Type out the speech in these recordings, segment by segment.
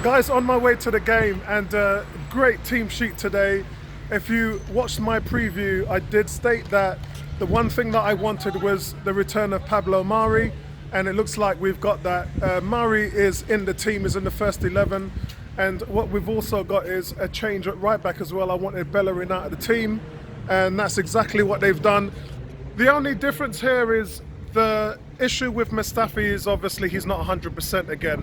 Guys, on my way to the game, and great team sheet today. If you watched my preview, I did state that the one thing that I wanted was the return of Pablo Mari, and it looks like we've got that. Mari is in the team, is in the first 11, and what we've also got is a change at right back as well. I wanted Bellerin out of the team, and that's exactly what they've done. The only difference here is the issue with Mustafi is obviously he's not 100% again.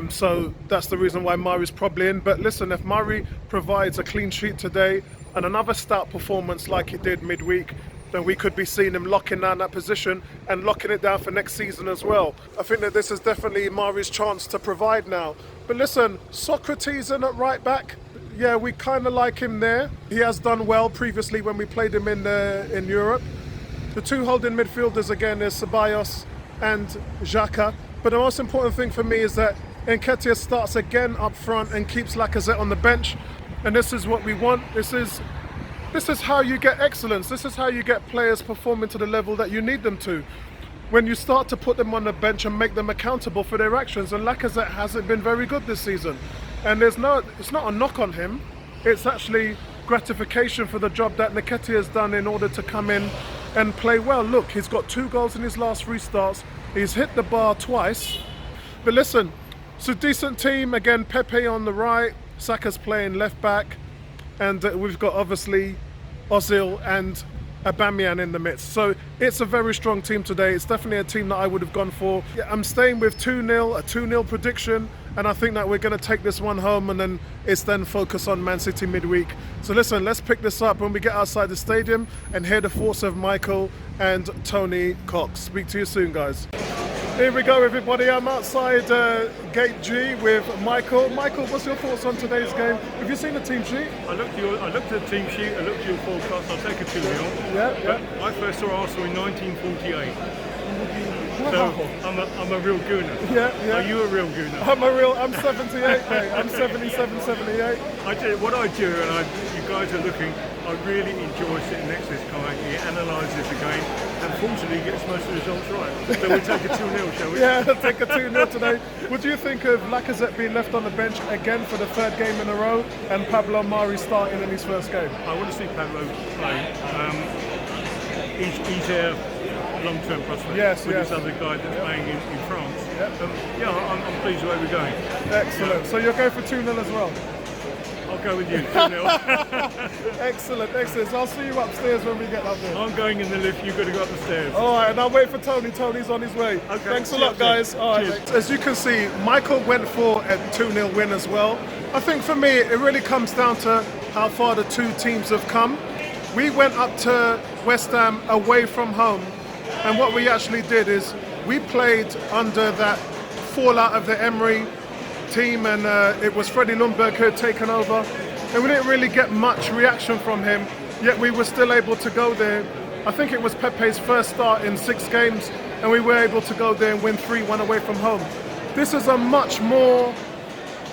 So that's the reason why Mari's probably in. But listen, if Mari provides a clean sheet today and another stout performance like he did midweek, then we could be seeing him locking down that position and locking it down for next season as well. I think that this is definitely Mari's chance to provide now. But listen, Socrates in at right back. Yeah, we kind of like him there. He has done well previously when we played him in Europe. The two holding midfielders again is Ceballos and Xhaka. But the most important thing for me is that Nketiah starts again up front and keeps Lacazette on the bench, and this is what we want. This is how you get excellence. This is how you get players performing to the level that you need them to. When you start to put them on the bench and make them accountable for their actions, and Lacazette hasn't been very good this season. And it's not a knock on him. It's actually gratification for the job that Nketiah has done in order to come in and play well. Look, he's got 2 goals in his last 3 starts. He's hit the bar twice. But listen, it's a decent team. Again, Pepe on the right, Saka's playing left back, and we've got obviously Ozil and Aubameyang in the midst. So it's a very strong team today. It's definitely a team that I would have gone for. Yeah, I'm staying with 2-0, a 2-0 prediction, and I think that we're going to take this one home, and then it's then focus on Man City midweek. So listen, let's pick this up when we get outside the stadium and hear the force of Michael and Tony Cox. Speak to you soon, guys. Here we go, everybody. I'm outside Gate G with Michael. Michael, what's your thoughts on today's game? Have you seen the team sheet? I looked at the team sheet, I looked at your forecast, I'll take a 2-0. Yeah. I first saw Arsenal in 1948. Wow. So I'm a real Gooner. Yeah. Are you a real Gooner? I'm 78, mate. I'm 77, 78. What I do, and you guys are looking, I really enjoy sitting next to this guy. He analyses the game, and fortunately he gets most of the results right. So we'll take a 2-0, shall we? Yeah, take a 2-0 today. What do you think of Lacazette being left on the bench again for the 3rd game in a row, and Pablo Mari starting in his first game? I want to see Pablo play. He's a long-term prospect with this other guy that's playing in France. Yep. I'm pleased with where we're going. Excellent. Yeah. So you'll go for 2-0 as well? I'll go with you, 2-0. Excellent. So I'll see you upstairs when we get up there. I'm going in the lift, you've got to go up the stairs. All right, and I'll wait for Tony. Tony's on his way. Okay. Thanks a lot, guys. All right. As you can see, Michael went for a 2-0 win as well. I think for me, it really comes down to how far the two teams have come. We went up to West Ham away from home, and what we actually did is we played under that fallout of the Emery team, and it was Freddie Ljungberg who had taken over, and we didn't really get much reaction from him, yet we were still able to go there. I think it was Pepe's first start in 6 games, and we were able to go there and win 3-1 away from home. This is a much more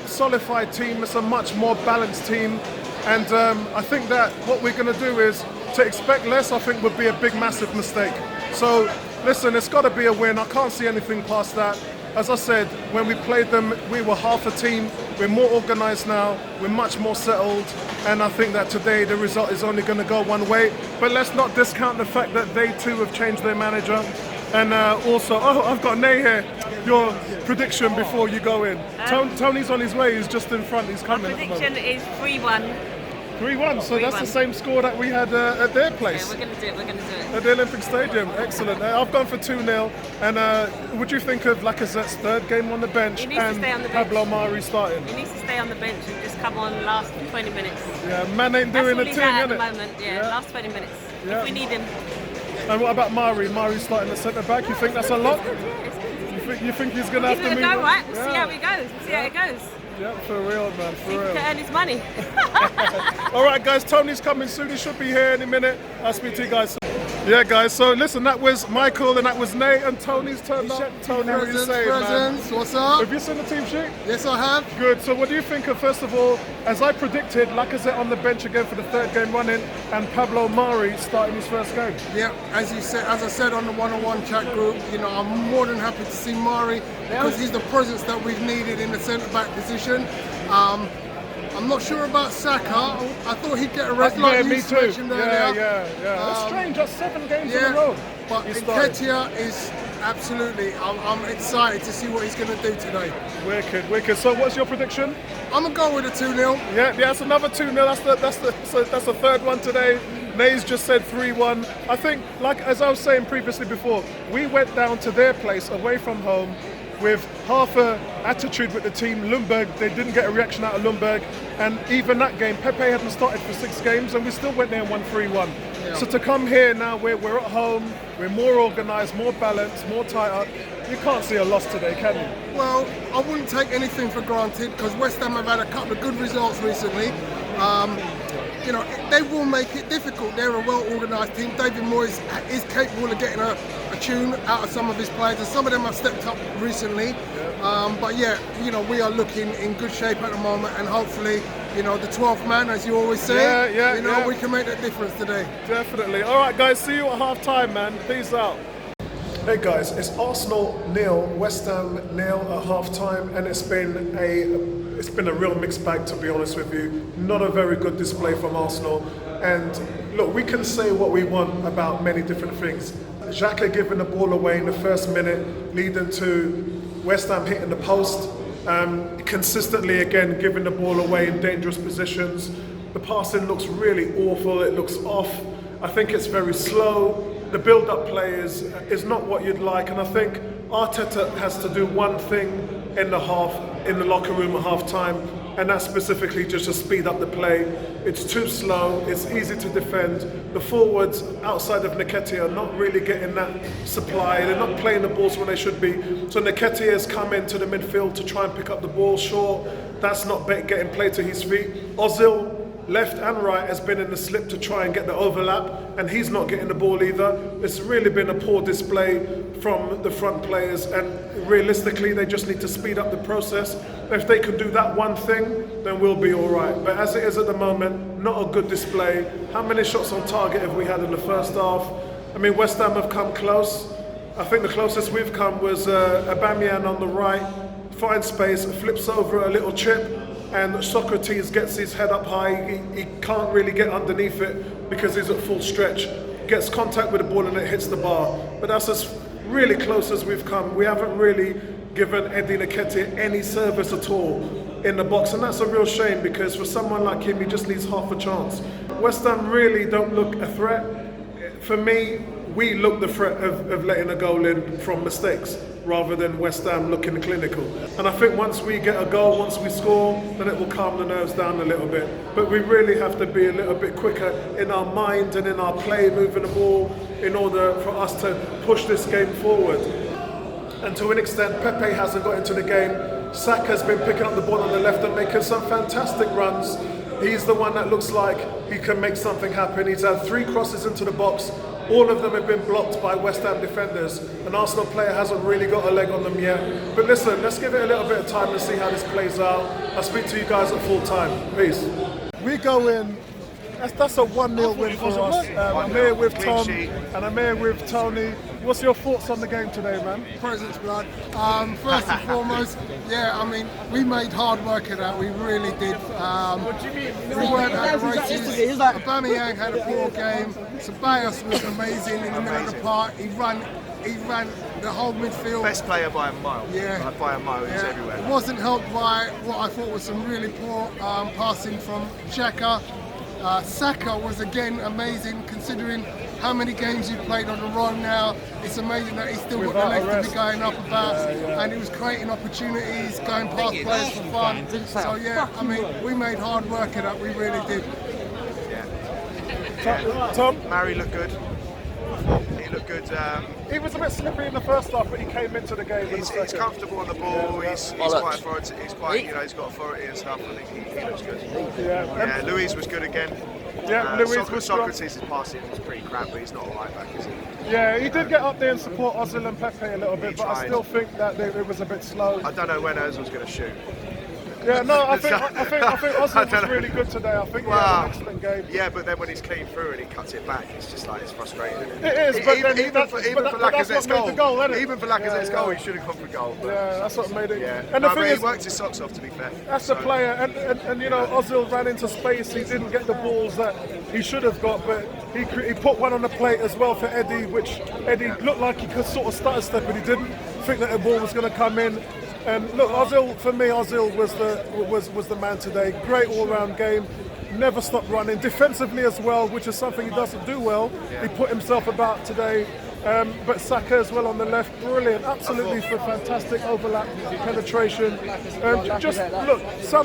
solidified team, it's a much more balanced team, and I think that what we're going to do is to expect less, I think would be a big massive mistake. So listen, it's got to be a win. I can't see anything past that. As I said, when we played them, we were half a team. We're more organised now. We're much more settled. And I think that today the result is only going to go one way. But let's not discount the fact that they too have changed their manager. And also, I've got Nay here. Your prediction before you go in. Tony's on his way. He's just in front. He's coming. My prediction is 3-1. 3-1, so 3-1. That's the same score that we had at their place. Yeah, we're going to do it. At the Olympic Stadium, excellent. I've gone for 2-0. And what do you think of Lacazette's 3rd game on the bench and Pablo Mari starting? He needs to stay on the bench and just come on last 20 minutes. Yeah, man ain't doing a thing, at innit? the moment, last 20 minutes. Yeah. If we need him. And what about Mari? Mari's starting at centre back. You think that's a lock? You think he's going to have to move? Give it a go, right? We'll see how it goes. How it goes. Yeah, for real, man, for real. He can earn his money. All right, guys, Tony's coming soon. He should be here in a minute. I'll speak to you guys soon. Yeah, guys. So listen, that was Michael and that was Nate and Tony's turn up. Tony, what are you saying, man? What's up? Have you seen the team sheet? Yes, I have. Good. So what do you think of, first of all, as I predicted, Lacazette on the bench again for the third game running and Pablo Mari starting his first game? Yeah, as I said on the one-on-one chat group, I'm more than happy to see Mari because he's the presence that we've needed in the centre-back position. I'm not sure about Saka. I thought he'd get a rest like you mentioned earlier. Yeah. It's strange, that's 7 games in a row. But Nketiah is absolutely, I'm excited to see what he's going to do today. Wicked. So what's your prediction? I'm going to go with a 2-0. Yeah, that's another 2-0. That's the third one today. Nays just said 3-1. I think, like as I was saying previously before, we went down to their place away from home with half a attitude with the team. Lundberg, they didn't get a reaction out of Lundberg, and even that game, Pepe hadn't started for 6 games, and we still went there and won 3-1. Yeah. So to come here now, we're at home, we're more organised, more balanced, more tighter. You can't see a loss today, can you? Well, I wouldn't take anything for granted because West Ham have had a couple of good results recently. They will make it difficult. They're a well-organised team. David Moyes is capable of getting a tune out of some of his players, and some of them have stepped up recently. But we are looking in good shape at the moment, and hopefully, the 12th man, as you always say, we can make that difference today. Definitely. All right, guys, see you at half-time, man. Peace out. Hey guys, it's Arsenal 0, West Ham 0 at half-time, and it's been a real mixed bag, to be honest with you. Not a very good display from Arsenal. And look, we can say what we want about many different things. Xhaka giving the ball away in the first minute, leading to West Ham hitting the post. Consistently again giving the ball away in dangerous positions. The passing looks really awful, it looks off. I think it's very slow. The build-up play is not what you'd like, and I think Arteta has to do one thing in the locker room at half-time, and that's specifically just to speed up the play. It's too slow, it's easy to defend. The forwards outside of Nketiah are not really getting that supply, they're not playing the balls when they should be. So Nketiah has come into the midfield to try and pick up the ball, sure, that's not getting play to his feet. Ozil, left and right, has been in the slip to try and get the overlap, and he's not getting the ball either. It's really been a poor display from the front players, and realistically they just need to speed up the process. If they can do that one thing, then we'll be all right. But as it is at the moment, not a good display. How many shots on target have we had in the first half? I mean, West Ham have come close. I think the closest we've come was Aubameyang on the right, finds space, flips over a little chip, and Socrates gets his head up high. He can't really get underneath it because he's at full stretch. Gets contact with the ball and it hits the bar. But that's as really close as we've come. We haven't really given Eddie Nketiah any service at all in the box, and that's a real shame because for someone like him, he just needs half a chance. West Ham really don't look a threat. For me, we look the threat of letting a goal in from mistakes, rather than West Ham looking clinical. And I think once we get a goal, once we score, then it will calm the nerves down a little bit. But we really have to be a little bit quicker in our mind and in our play, moving the ball, in order for us to push this game forward. And to an extent, Pepe hasn't got into the game. Saka's been picking up the ball on the left and making some fantastic runs. He's the one that looks like he can make something happen. He's had 3 crosses into the box. All of them have been blocked by West Ham defenders. An Arsenal player hasn't really got a leg on them yet. But listen, let's give it a little bit of time to see how this plays out. I'll speak to you guys at full time. Peace. We go in. That's a 1-0 win for us. I'm here with Tom and I'm here with Tony. What's your thoughts on the game today, man? Presence, blood. First and foremost, we made hard work of that. We really did. We weren't at the races. Aubameyang had a poor game. Ceballos was amazing in the middle of the park. He ran the whole midfield. Best player by a mile. Yeah. By a mile, he was everywhere. It wasn't helped by what I thought was some really poor passing from Xhaka. Saka was again amazing, considering how many games he played on the road now. It's amazing that he's still got the legs to be going up about, and he was creating opportunities, going past players for fun. So we made hard work of that, we really did. Yeah. Tom? Mari looked good. He looked good. He was a bit slippery in the first half, but he came into the game. He's comfortable on the ball. He's quite authority. He's quite, he's got authority and stuff. I think he looks good. Yeah. Louise was good again. Yeah, Louise was Socrates' passing was pretty crap, but he's not a right back, is he? Yeah, he did get up there and support Ozil and Pepe a little bit, but I still think that it was a bit slow. I don't know when Ozil's going to shoot. Yeah, no, I think Ozil was really good today. I think he had an excellent game. Yeah, but then when he's clean through and he cuts it back, it's just like, it's frustrating. It is, but even for Lacazette's goal, isn't it? even for Lacazette's goal, he should have gone for goal. But yeah, that's what made it. Yeah, and the thing is, he worked his socks off, to be fair. That's the player, and you know, Ozil ran into space. He didn't get the balls that he should have got, but he put one on the plate as well for Eddie, which Eddie looked like he could sort of stutter step, but he didn't think that the ball was going to come in. And look, Ozil, for me, Ozil was the man today. Great all-round game. Never stopped running. Defensively as well, which is something he doesn't do well. He put himself about today. But Saka as well on the left, brilliant. Absolutely for fantastic overlap, penetration. Just look,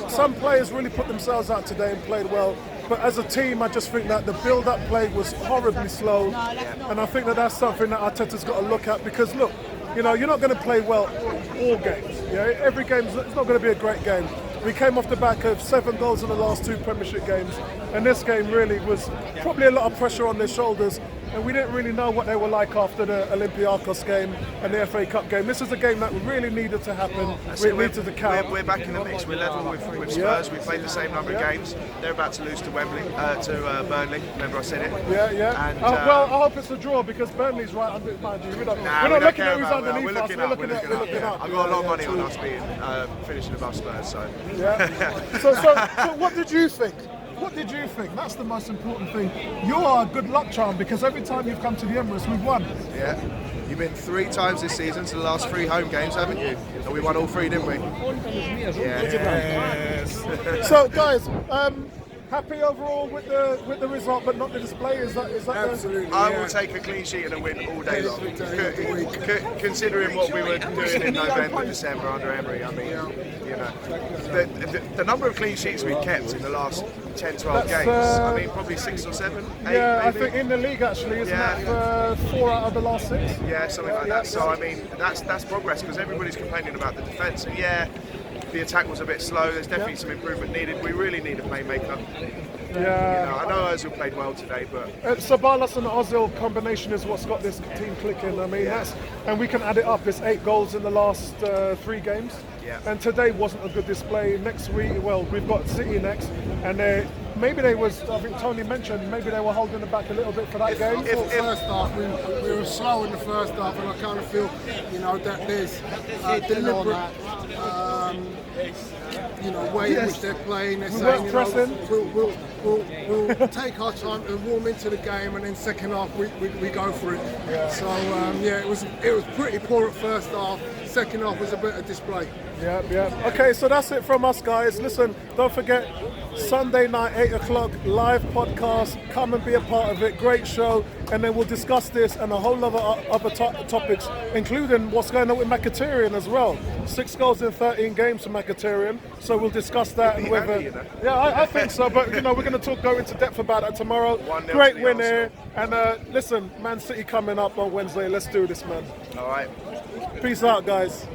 some players really put themselves out today and played well. But as a team, I just think that the build-up play was horribly slow. And I think that that's something that Arteta's got to look at, because look, you know, you're not going to play well all games. Yeah, every game, it's not going to be a great game. We came off the back of 7 goals in the last 2 Premiership games, and this game really was probably a lot of pressure on their shoulders, and we didn't really know what they were like after the Olympiacos game and the FA Cup game. This is a game that really needed to happen. We needed to count. We're back in the mix. We're level with Spurs. We played the same number of games. They're about to lose to Wembley, to Burnley. Remember I said it? Yeah. And, well, I hope it's a draw, because Burnley's right under behind you. We're not looking at who's underneath we're us. We're looking up. I've got a lot of money on us being finishing above Spurs. So. Yeah. So what did you think? What did you think? That's the most important thing. You are a good luck charm, because every time you've come to the Emirates, we've won. Yeah. You've been 3 times this season to the last 3 home games, haven't you? And we won all 3, didn't we? Yeah. Yes. So, guys, happy overall with the result, but not the display. Is that absolutely? I will take a clean sheet and a win all day long. Considering what we were doing in November, December under Emery, I mean, you know, the number of clean sheets we've kept in the last 10, 12 games. I mean, probably 6 or 7, 8. Yeah, maybe. I think in the league actually, isn't that 4 out of the last 6? Yeah, something like that. So I mean, that's progress, because everybody's complaining about the defence, and the attack was a bit slow. There's definitely some improvement needed. We really need a playmaker. Yeah. You know, I know Ozil played well today, but Sabalas and Ozil combination is what's got this team clicking. I mean, and we can add it up. There's 8 goals in the last 3 games. Yeah. And today wasn't a good display. Next week, well, we've got City next, and maybe they was. I think Tony mentioned maybe they were holding it back a little bit for that game. First half, we were slow in the first half, and I kind of feel, you know, that there's deliberate, you know, way in which they're playing. They're saying, you know, we'll take our time to warm into the game, and then second half we go for it. Yeah. So it was pretty poor at first half. Second half was a bit of display. Yeah. Okay, so that's it from us, guys. Listen, don't forget, Sunday night, 8 o'clock, live podcast. Come and be a part of it. Great show. And then we'll discuss this and a whole lot of other topics, including what's going on with Mkhitaryan as well. 6 goals in 13 games for Mkhitaryan. So we'll discuss that. And whether, I think so. But, you know, we're going to go into depth about that tomorrow. Great win here. And listen, Man City coming up on Wednesday. Let's do this, man. all right. Peace out, guys.